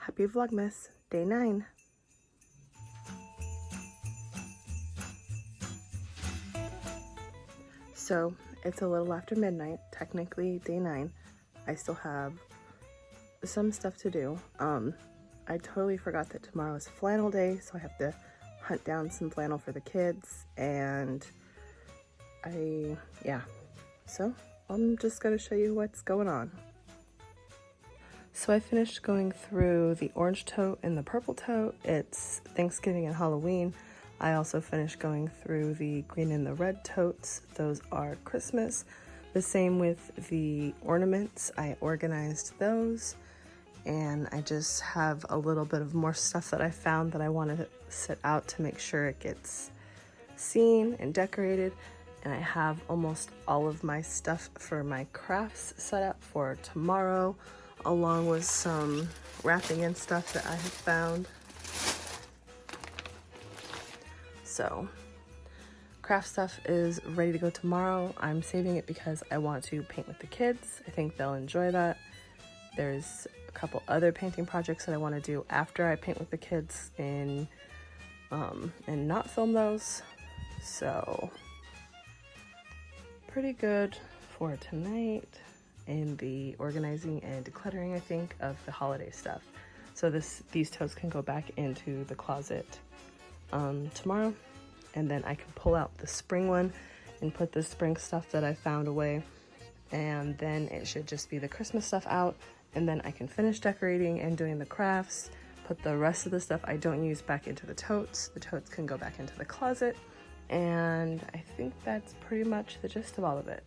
Happy Vlogmas, day 9. So it's a little after midnight, technically day 9. I still have some stuff to do. I totally forgot that tomorrow is flannel day, so I have to hunt down some flannel for the kids, and so I'm just gonna show you what's going on. So I finished going through the orange tote and the purple tote. It's Thanksgiving and Halloween. I also finished going through the green and the red totes. Those are Christmas. The same with the ornaments. I organized those, and I just have a little bit of more stuff that I found that I want to set out to make sure it gets seen and decorated. And I have almost all of my stuff for my crafts set up for tomorrow, along with some wrapping and stuff that I have found. So craft stuff is ready to go tomorrow. I'm saving it because I want to paint with the kids. I think they'll enjoy that. There's a couple other painting projects that I want to do after I paint with the kids and not film those. So pretty good for tonight in the organizing and decluttering, I think, of the holiday stuff. So these totes can go back into the closet tomorrow, and then I can pull out the spring one and put the spring stuff that I found away, and then it should just be the Christmas stuff out, and then I can finish decorating and doing the crafts, put the rest of the stuff I don't use back into the totes. The totes can go back into the closet, and I think that's pretty much the gist of all of it.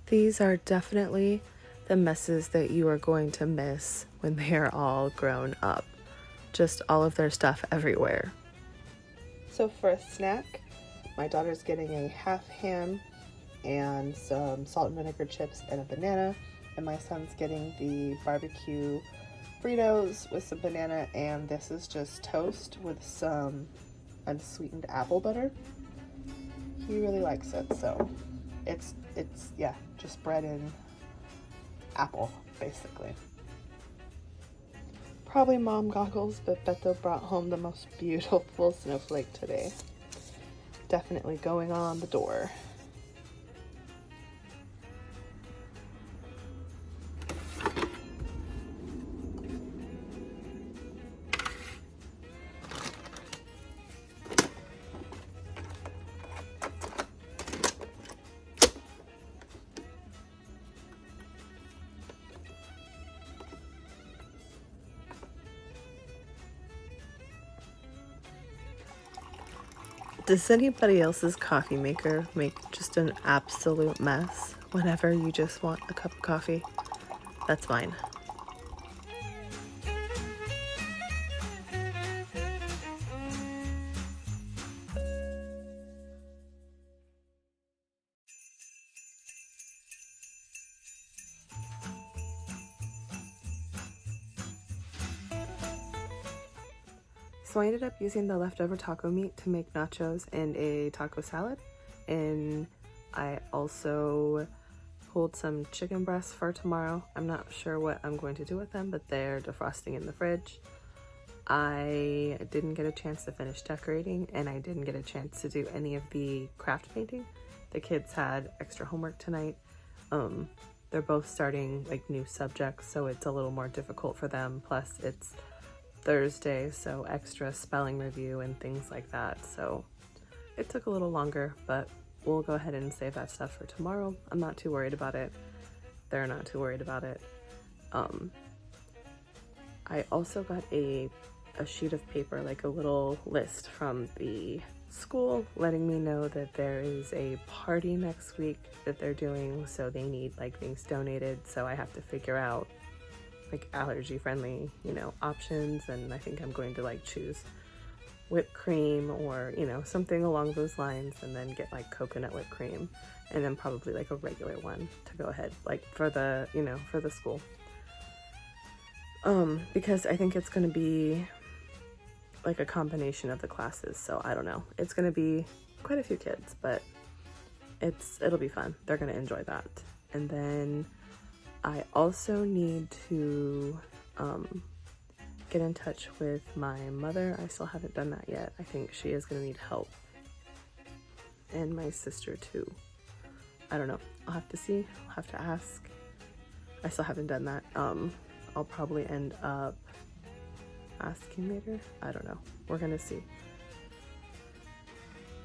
These are definitely the messes that you are going to miss when they are all grown up. Just all of their stuff everywhere. So for a snack, my daughter's getting a half ham and some salt and vinegar chips and a banana, and my son's getting the barbecue Fritos with some banana, and this is just toast with some unsweetened apple butter. He really likes it, so it's yeah, just bread and apple, basically. Probably mom goggles, but Beto brought home the most beautiful snowflake today. Definitely going on the door. Does anybody else's coffee maker make just an absolute mess whenever you just want a cup of coffee? That's mine. So I ended up using the leftover taco meat to make nachos and a taco salad. And I also pulled some chicken breasts for tomorrow. I'm not sure what I'm going to do with them, but they're defrosting in the fridge. I didn't get a chance to finish decorating, and I didn't get a chance to do any of the craft painting. The kids had extra homework tonight. They're both starting like new subjects, so it's a little more difficult for them. Plus it's Thursday, so extra spelling review and things like that. So it took a little longer, but we'll go ahead and save that stuff for tomorrow. I'm not too worried about it. They're not too worried about it. I also got a sheet of paper, like a little list from the school letting me know that there is a party next week that they're doing, so they need like things donated. So I have to figure out like allergy friendly, you know, options, and I think I'm going to like choose whipped cream or, you know, something along those lines, and then get like coconut whipped cream, and then probably like a regular one to go ahead, like for the, you know, for the school. Because I think it's going to be like a combination of the classes, so I don't know. It's going to be quite a few kids, but it'll be fun. They're going to enjoy that. And then I also need to get in touch with my mother. I still haven't done that yet. I think she is going to need help. And my sister too. I don't know. I'll have to see. I'll have to ask. I still haven't done that. I'll probably end up asking later. I don't know. We're gonna see.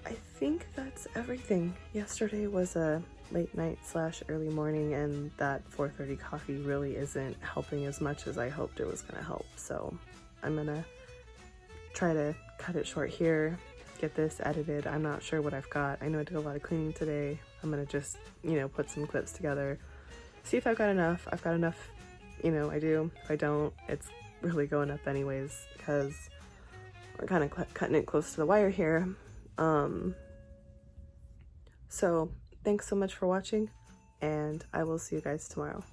I think that's everything. Yesterday was a late night / early morning, and that 4:30 coffee really isn't helping as much as I hoped it was gonna help. So I'm gonna try to cut it short here, get this edited. I'm not sure what I've got. I know I did a lot of cleaning today. I'm gonna just, you know, put some clips together, see if I've got enough. I've got enough, you know, I do. If I don't, it's really going up anyways, because we're kind of cutting it close to the wire here. So thanks so much for watching, and I will see you guys tomorrow.